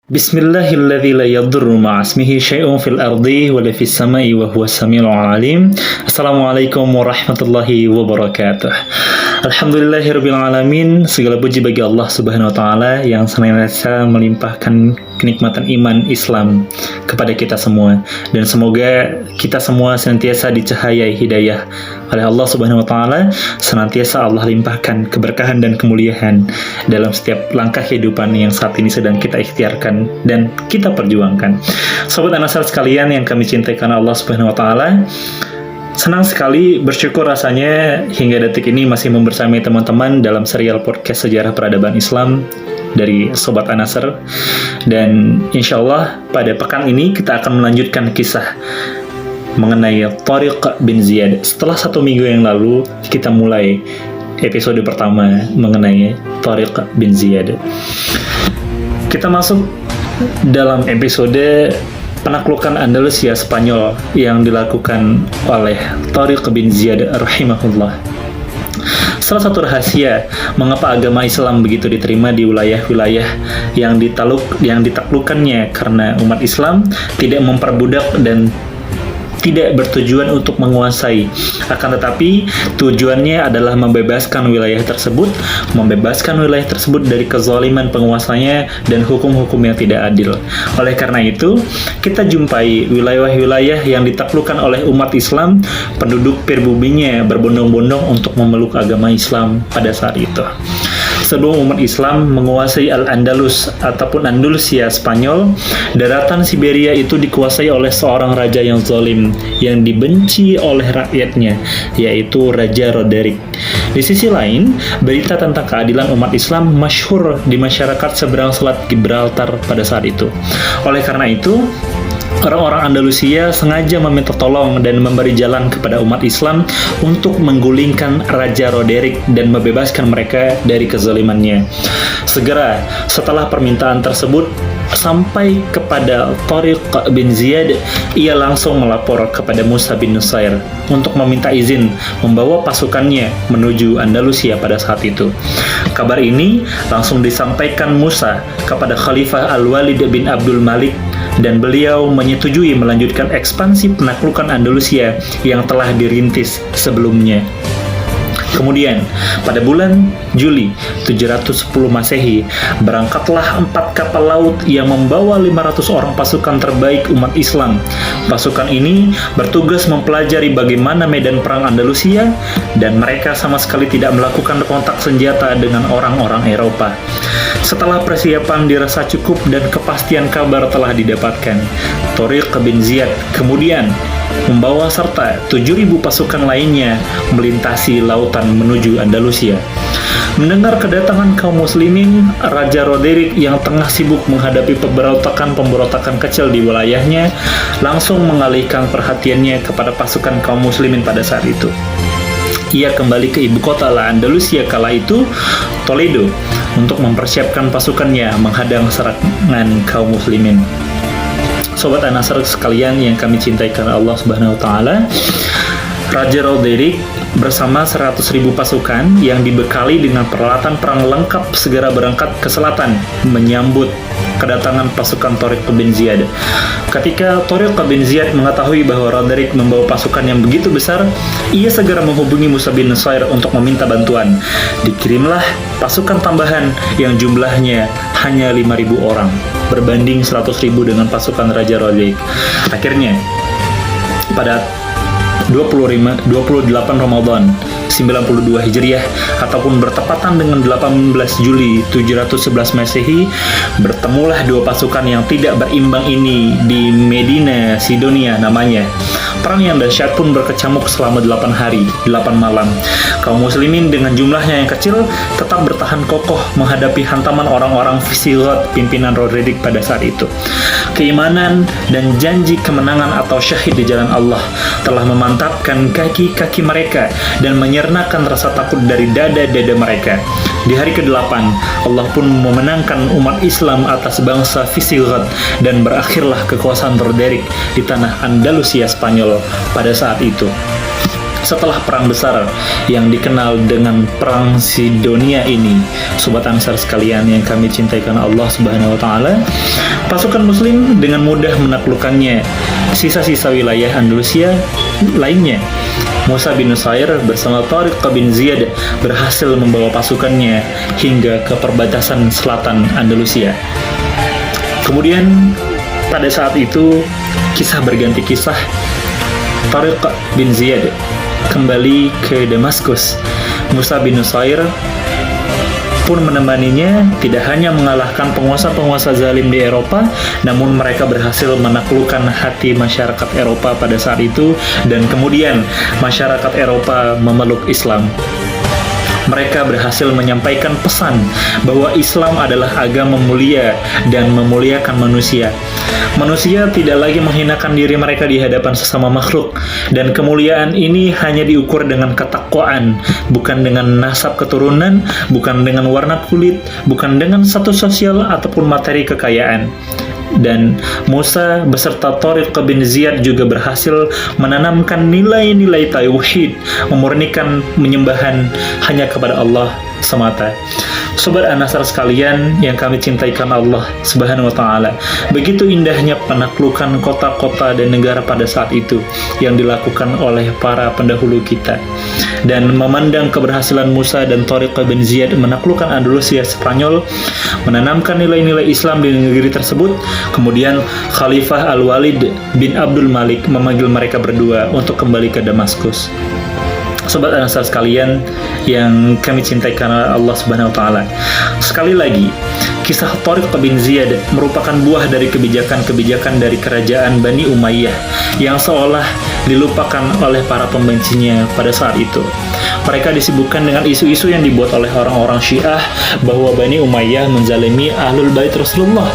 Bismillahilladzi la yadurru ma'asmihi syai'un fil ardi wa la fis sama'i wa huwas samiul alim. Assalamualaikum warahmatullahi wabarakatuh. Alhamdulillahirabbil alamin. Segala puji bagi Allah Subhanahu wa taala yang senantiasa melimpahkan kenikmatan iman Islam kepada kita semua, dan semoga kita semua senantiasa dicahayai hidayah oleh Allah Subhanahu wa taala, senantiasa Allah limpahkan keberkahan dan kemuliaan dalam setiap langkah kehidupan yang saat ini sedang kita ikhtiarkan dan kita perjuangkan. Sobat An-Nasr sekalian yang kami cintai karena Allah Subhanahu wa taala, senang sekali, bersyukur rasanya hingga detik ini masih membersamai teman-teman dalam serial podcast Sejarah Peradaban Islam dari Sobat An-Nasr. Dan insya Allah pada pekan ini kita akan melanjutkan kisah mengenai Thariq bin Ziyad. Setelah 1 minggu yang lalu kita mulai episode pertama mengenai Thariq bin Ziyad. Kita masuk dalam episode penaklukan Andalusia Spanyol yang dilakukan oleh Thariq bin Ziyad rahimahullah. Salah satu rahasia mengapa agama Islam begitu diterima di wilayah-wilayah yang ditaklukkannya karena umat Islam tidak memperbudak dan tidak bertujuan untuk menguasai, akan tetapi tujuannya adalah membebaskan wilayah tersebut dari kezaliman penguasanya dan hukum-hukum yang tidak adil. Oleh karena itu, kita jumpai wilayah-wilayah yang ditaklukkan oleh umat Islam, penduduk pribuminya berbondong-bondong untuk memeluk agama Islam pada saat itu. Sebelum umat Islam menguasai Al-Andalus ataupun Andalusia Spanyol, daratan Siberia itu dikuasai oleh seorang raja yang zalim, yang dibenci oleh rakyatnya, yaitu Raja Roderick. Di sisi lain, berita tentang keadilan umat Islam masyhur di masyarakat seberang Selat Gibraltar pada saat itu. Oleh karena itu, orang-orang Andalusia sengaja meminta tolong dan memberi jalan kepada umat Islam untuk menggulingkan Raja Roderick dan membebaskan mereka dari kezalimannya. Segera setelah permintaan tersebut sampai kepada Thariq bin Ziyad, ia langsung melapor kepada Musa bin Nusair untuk meminta izin membawa pasukannya menuju Andalusia pada saat itu. Kabar ini langsung disampaikan Musa kepada Khalifah Al-Walid bin Abdul Malik, dan beliau menyetujui melanjutkan ekspansi penaklukan Andalusia yang telah dirintis sebelumnya. Kemudian, pada bulan Juli 710 Masehi, berangkatlah 4 kapal laut yang membawa 500 orang pasukan terbaik umat Islam. Pasukan ini bertugas mempelajari bagaimana medan perang Andalusia, dan mereka sama sekali tidak melakukan kontak senjata dengan orang-orang Eropa. Setelah persiapan dirasa cukup dan kepastian kabar telah didapatkan, Thariq bin Ziyad kemudian membawa serta 7.000 pasukan lainnya melintasi lautan menuju Andalusia. Mendengar kedatangan kaum muslimin, Raja Roderick yang tengah sibuk menghadapi pemberontakan kecil di wilayahnya langsung mengalihkan perhatiannya kepada pasukan kaum muslimin pada saat itu. Ia kembali ke ibu kota Andalusia kala itu, Toledo, untuk mempersiapkan pasukannya menghadang serangan kaum muslimin. Sobat An-Nasr sekalian yang kami cintai karena Allah Subhanahu wa taala, Raja Roderick bersama 100.000 pasukan yang dibekali dengan peralatan perang lengkap segera berangkat ke selatan menyambut kedatangan pasukan Thariq bin Ziyad. Ketika Thariq bin Ziyad mengetahui bahwa Roderick membawa pasukan yang begitu besar, ia segera menghubungi Musa bin Nusair untuk meminta bantuan. Dikirimlah pasukan tambahan yang jumlahnya hanya 5.000 orang, berbanding 100.000 dengan pasukan Raja Roderick. Akhirnya, pada 28 Ramadan 92 Hijriah ataupun bertepatan dengan 18 Juli 711 Masehi, bertemulah dua pasukan yang tidak berimbang ini di Medina Sidonia namanya. Perang yang dahsyat pun berkecamuk selama 8 hari, 8 malam. Kaum muslimin dengan jumlahnya yang kecil tetap bertahan kokoh menghadapi hantaman orang-orang Visigoth pimpinan Roderick pada saat itu. Keimanan dan janji kemenangan atau syahid di jalan Allah telah memantapkan kaki-kaki mereka dan menyernakan rasa takut dari dada-dada mereka. Di hari ke-8, Allah pun memenangkan umat Islam atas bangsa Visigoth dan berakhirlah kekuasaan Roderick di tanah Andalusia Spanyol pada saat itu. Setelah perang besar yang dikenal dengan Perang Sidonia ini, Sobat An-Nasr sekalian yang kami cintai karena Allah Subhanahu wa taala, Pasukan Muslim dengan mudah menaklukkannya. Sisa-sisa wilayah Andalusia lainnya, Musa bin Nusair bersama Tariq bin Ziyad berhasil membawa pasukannya hingga ke perbatasan selatan Andalusia. Kemudian pada saat itu kisah berganti kisah. Tariq bin Ziyad kembali ke Damaskus. Musa bin Nusair pun menemaninya, tidak hanya mengalahkan penguasa-penguasa zalim di Eropa, namun mereka berhasil menaklukkan hati masyarakat Eropa pada saat itu, dan kemudian masyarakat Eropa memeluk Islam. Mereka berhasil menyampaikan pesan bahwa Islam adalah agama mulia dan memuliakan manusia. Manusia tidak lagi menghinakan diri mereka di hadapan sesama makhluk, dan kemuliaan ini hanya diukur dengan ketakwaan, bukan dengan nasab keturunan, bukan dengan warna kulit, bukan dengan status sosial ataupun materi kekayaan. Dan Musa beserta Tariq bin Ziyad juga berhasil menanamkan nilai-nilai tauhid, memurnikan penyembahan hanya kepada Allah semata. Sobat An-Nasr sekalian yang kami cintai karena Allah Subhanahu wa taala, begitu indahnya penaklukan kota-kota dan negara pada saat itu yang dilakukan oleh para pendahulu kita. Dan memandang keberhasilan Musa dan Tariq bin Ziyad menaklukkan Andalusia Spanyol, menanamkan nilai-nilai Islam di negeri tersebut, kemudian Khalifah Al-Walid bin Abdul Malik memanggil mereka berdua untuk kembali ke Damaskus. Sobat An-Nasr sekalian yang kami cintai karena Allah Subhanahu wa taala. Sekali lagi, kisah Tariq bin Ziyad merupakan buah dari kebijakan-kebijakan dari kerajaan Bani Umayyah yang seolah dilupakan oleh para pembencinya pada saat itu. Mereka disibukkan dengan isu-isu yang dibuat oleh orang-orang Syiah bahwa Bani Umayyah menzalimi Ahlul Bait Rasulullah.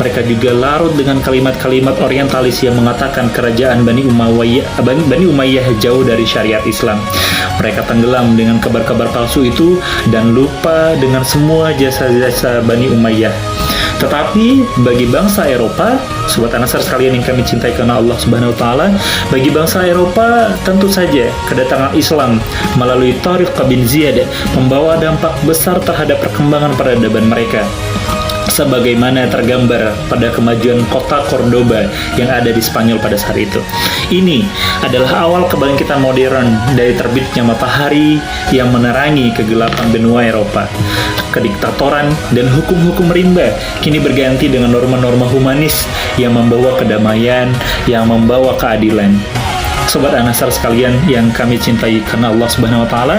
Mereka juga larut dengan kalimat-kalimat orientalis yang mengatakan kerajaan Bani Umayyah jauh dari syariat Islam. Mereka tenggelam dengan kabar-kabar palsu itu dan lupa dengan semua jasa-jasa Bani Umayyah. Tetapi bagi bangsa Eropa, sobat An-Nasr sekalian yang kami cintai karena Allah Subhanahu wa taala, bagi bangsa Eropa tentu saja kedatangan Islam melalui Tariq bin Ziyad membawa dampak besar terhadap perkembangan peradaban mereka. Sebagaimana tergambar pada kemajuan kota Cordoba yang ada di Spanyol pada saat itu. Ini adalah awal kebangkitan modern dari terbitnya matahari yang menerangi kegelapan benua Eropa. Kediktatoran dan hukum-hukum rimba kini berganti dengan norma-norma humanis yang membawa kedamaian, yang membawa keadilan. Sobat An-Nasr sekalian yang kami cintai karena Allah Subhanahu wa taala,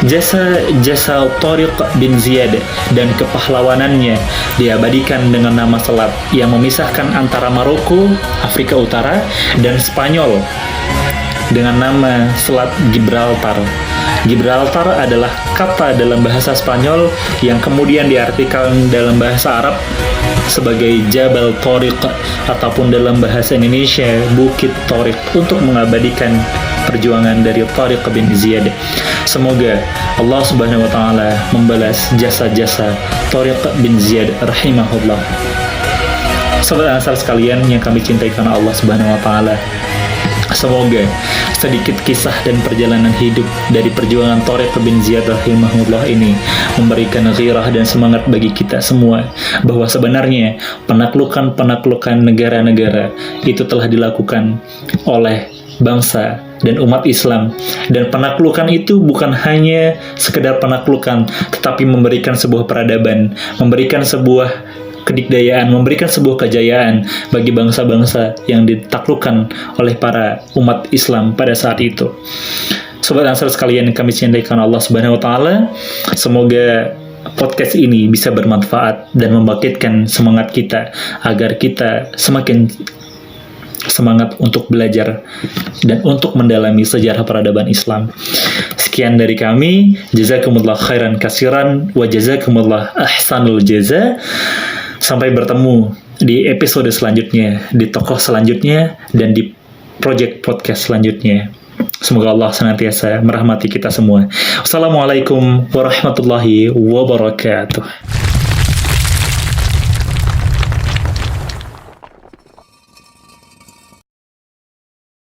jasa Tariq bin Ziyad dan kepahlawanannya diabadikan dengan nama selat yang memisahkan antara Maroko, Afrika Utara, dan Spanyol dengan nama Selat Gibraltar. Gibraltar adalah kata dalam bahasa Spanyol yang kemudian diartikan dalam bahasa Arab sebagai Jabal Tariq ataupun dalam bahasa Indonesia Bukit Tariq untuk mengabadikan perjuangan dari Tariq bin Ziyad. Semoga Allah Subhanahu wa taala membalas jasa-jasa Tariq bin Ziyad rahimahullah. Sobat An-Nasr sekalian yang kami cintai karena Allah Subhanahu wa taala, semoga sedikit kisah dan perjalanan hidup dari perjuangan Tariq bin Ziyad rahimahullah ini memberikan ghirah dan semangat bagi kita semua bahwa sebenarnya penaklukan negara-negara itu telah dilakukan oleh bangsa dan umat Islam, dan penaklukan itu bukan hanya sekedar penaklukan, tetapi memberikan sebuah peradaban, memberikan sebuah kedikdayaan, memberikan sebuah kejayaan bagi bangsa-bangsa yang ditaklukkan oleh para umat Islam pada saat itu. Sobat An-Nasr sekalian yang kami cintai karena Allah Subhanahu wa taala, semoga podcast ini bisa bermanfaat dan membangkitkan semangat kita agar kita semakin semangat untuk belajar dan untuk mendalami sejarah peradaban Islam. Sekian dari kami, jazakumullah khairan kasiran wa jazakumullah ahsanul jaza. Sampai bertemu di episode selanjutnya, di tokoh selanjutnya, dan di project podcast selanjutnya. Semoga Allah senantiasa merahmati kita semua. Wassalamualaikum warahmatullahi wabarakatuh.